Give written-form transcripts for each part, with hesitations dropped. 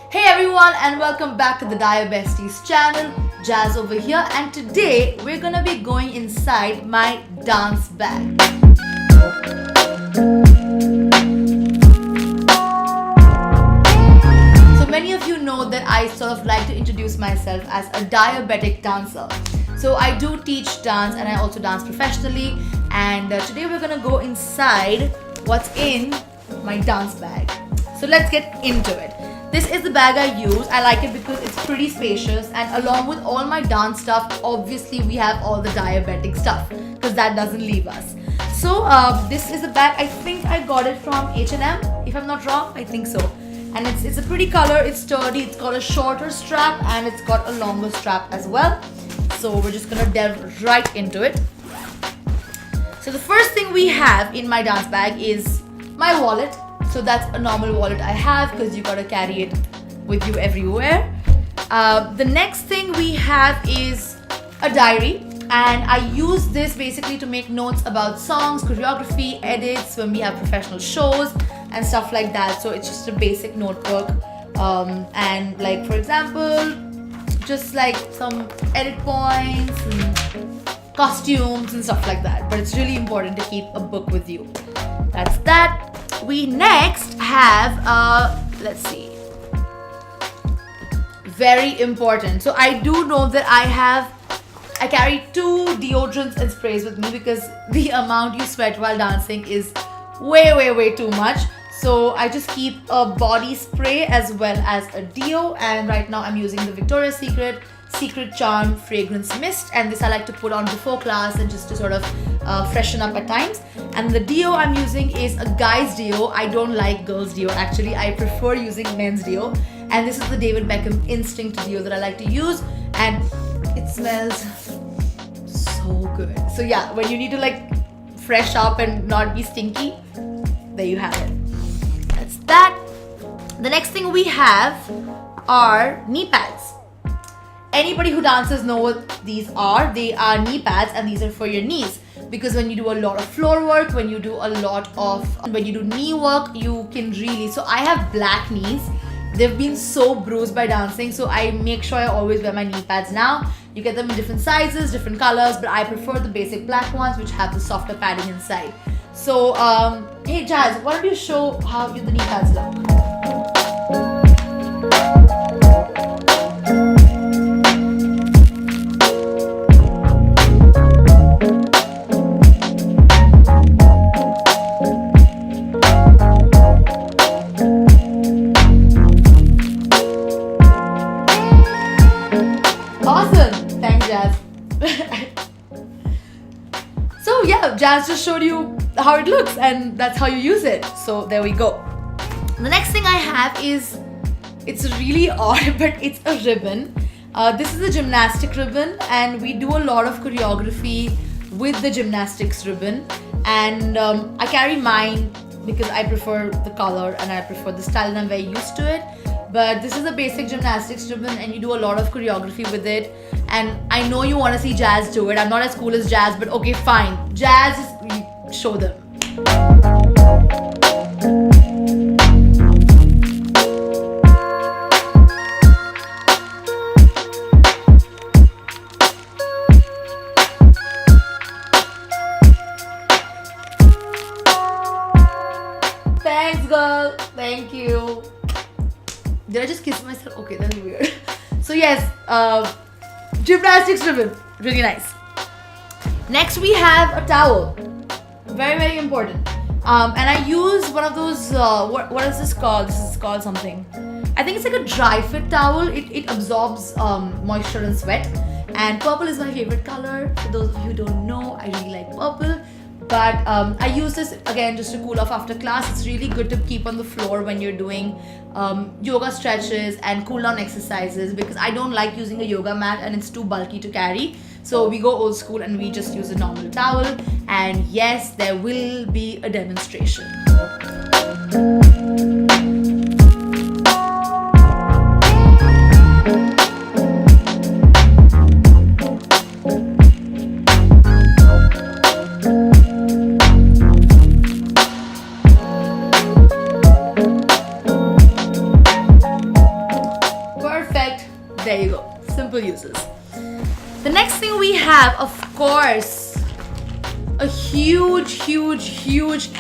Hey everyone, and welcome back to the Diabesties channel. Jazz over here, and today we're gonna be going inside my dance bag. So many of you know that I sort of like to introduce myself as a diabetic dancer. So I do teach dance and I also dance professionally, and today we're gonna go inside what's in my dance bag. So let's get into it. This is the bag I use. I like it because it's pretty spacious, and along with all my dance stuff, obviously we have all the diabetic stuff because that doesn't leave us. So this is a bag. I think I got it from H&M, if I'm not wrong. I think so. And it's a pretty color. It's sturdy. It's got a shorter strap and it's got a longer strap as well. So we're just gonna delve right into it. So the first thing we have in my dance bag is my wallet. So that's a normal wallet I have because you gotta carry it with you everywhere. The next thing we have is a diary, and I use this basically to make notes about songs, choreography, edits when we have professional shows and stuff like that. So it's just a basic notebook, and like for example, just like some edit points and costumes and stuff like that. But it's really important to keep a book with you. That's that. We next have, let's see, very important. So I do know that I carry 2 deodorants and sprays with me because the amount you sweat while dancing is way too much. So I just keep a body spray as well as a deo, and right now I'm using the Victoria's Secret Charm Fragrance Mist, and this I like to put on before class and just to sort of freshen up at times. And the deo I'm using is a guy's deo. I don't like girls deo actually. I prefer using men's deo, and this is the David Beckham Instinct deo that I like to use, and it smells so good. So yeah, when you need to like fresh up and not be stinky, there you have it. That's that. The next thing we have are knee pads. Anybody who dances know what these are. They are knee pads, and these are for your knees, because when you do a lot of floor work, when you do knee work, you can really, so I have black knees. They've been so bruised by dancing, so I make sure I always wear my knee pads now. You get them in different sizes, different colors, but I prefer the basic black ones which have the softer padding inside. So hey Jazz, why don't you show how the knee pads look? Awesome! Thanks, Jazz. So yeah, Jazz just showed you how it looks, and that's how you use it. So there we go. The next thing I have is, it's really odd, but it's a ribbon. This is a gymnastic ribbon, and we do a lot of choreography with the gymnastics ribbon. And I carry mine because I prefer the color and I prefer the style, and I'm very used to it. But this is a basic gymnastics ribbon, and you do a lot of choreography with it. And I know you want to see Jazz do it. I'm not as cool as Jazz, but okay, fine. Jazz, show them. Thanks, girl. Thank you. Did I just kiss myself? Okay, that's weird. So yes, gymnastics ribbon, really nice. Next we have a towel, very important. And I use one of those, what is this called? This is called something. I think it's like a dry fit towel. It absorbs moisture and sweat. And purple is my favorite color. For those of you who don't know, I really like purple. But I use this again just to cool off after class. It's really good to keep on the floor when you're doing yoga stretches and cool down exercises, because I don't like using a yoga mat and it's too bulky to carry. So we go old school and we just use a normal towel. And yes, there will be a demonstration. There you go. Simple uses. The next thing we have, of course, a huge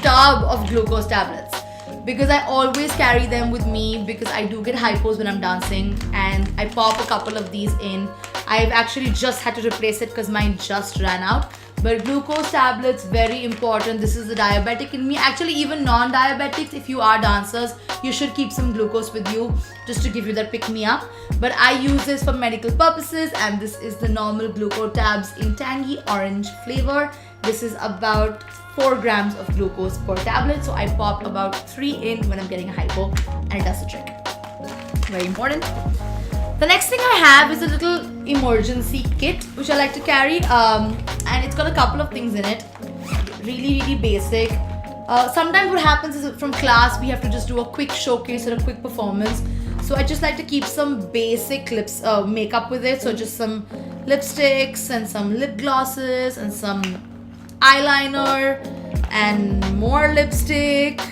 tub of glucose tablets, because I always carry them with me because I do get hypos when I'm dancing, and I pop a couple of these in. I've actually just had to replace it because mine just ran out. But glucose tablets, very important. This is the diabetic in me. Actually, even non-diabetics, if you are dancers, you should keep some glucose with you just to give you that pick-me-up. But I use this for medical purposes, and this is the normal glucose tabs in tangy orange flavor. This is about 4 grams of glucose per tablet. So I pop about 3 in when I'm getting a hypo, and it does the trick. Very important. The next thing I have is a little emergency kit, which I like to carry, and it's got a couple of things in it. Really basic. Sometimes what happens is from class we have to just do a quick showcase or a quick performance. So I just like to keep some basic makeup with it. So just some lipsticks and some lip glosses and some eyeliner and more lipstick.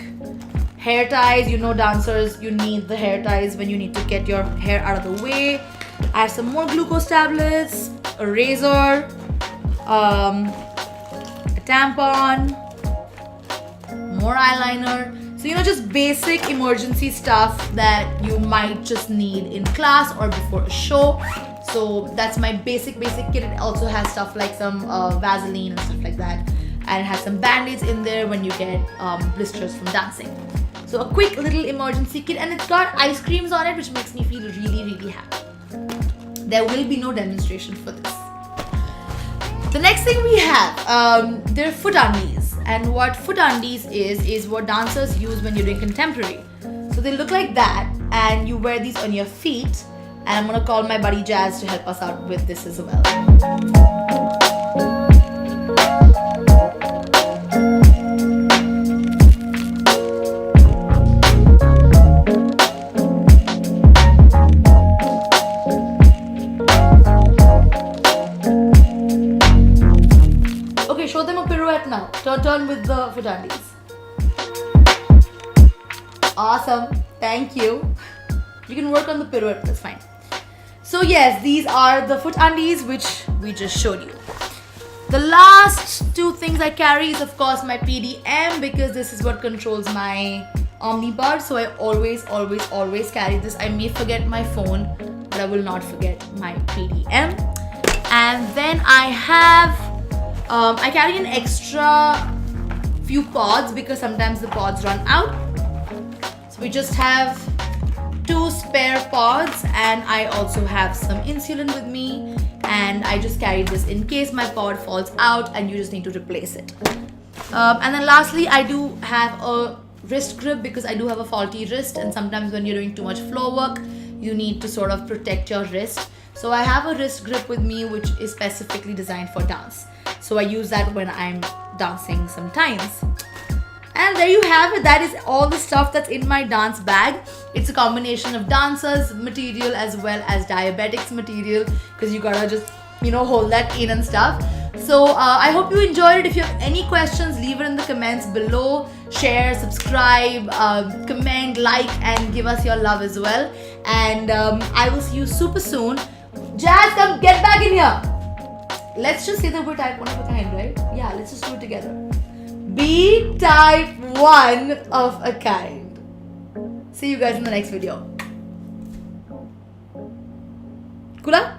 Hair ties, you know, dancers, you need the hair ties when you need to get your hair out of the way. I have some more glucose tablets, a razor, a tampon, more eyeliner. So, you know, just basic emergency stuff that you might just need in class or before a show. So that's my basic kit. It also has stuff like some Vaseline and stuff like that. And it has some band-aids in there when you get blisters from dancing. So a quick little emergency kit, and it's got ice creams on it, which makes me feel really happy. There will be no demonstration for this. The next thing we have, they're foot undies. And what foot undies is what dancers use when you're doing contemporary. So they look like that, and you wear these on your feet. And I'm gonna call my buddy Jazz to help us out with this as well. Show them a pirouette now. Turn with the foot undies. Awesome. Thank you. You can work on the pirouette, that's fine. So yes, these are the foot undies which we just showed you. The last 2 things I carry is of course my PDM, because this is what controls my omnibus. So I always carry this. I may forget my phone, but I will not forget my PDM. And then I have I carry an extra few pods because sometimes the pods run out. So we just have 2 spare pods, and I also have some insulin with me, and I just carry this in case my pod falls out and you just need to replace it. And then lastly, I do have a wrist grip because I do have a faulty wrist, and sometimes when you're doing too much floor work, you need to sort of protect your wrist. So I have a wrist grip with me which is specifically designed for dance. So I use that when I'm dancing sometimes. And there you have it. That is all the stuff that's in my dance bag. It's a combination of dancers material as well as diabetics material, because you gotta just, you know, hold that in and stuff. So I hope you enjoyed it. If you have any questions, leave it in the comments below. Share, subscribe, comment, like, and give us your love as well. And I will see you super soon. Jazz, come get back in here. Let's just say that we're type 1 of a kind, right? Yeah, let's just do it together. Be type 1 of a kind. See you guys in the next video. Kula?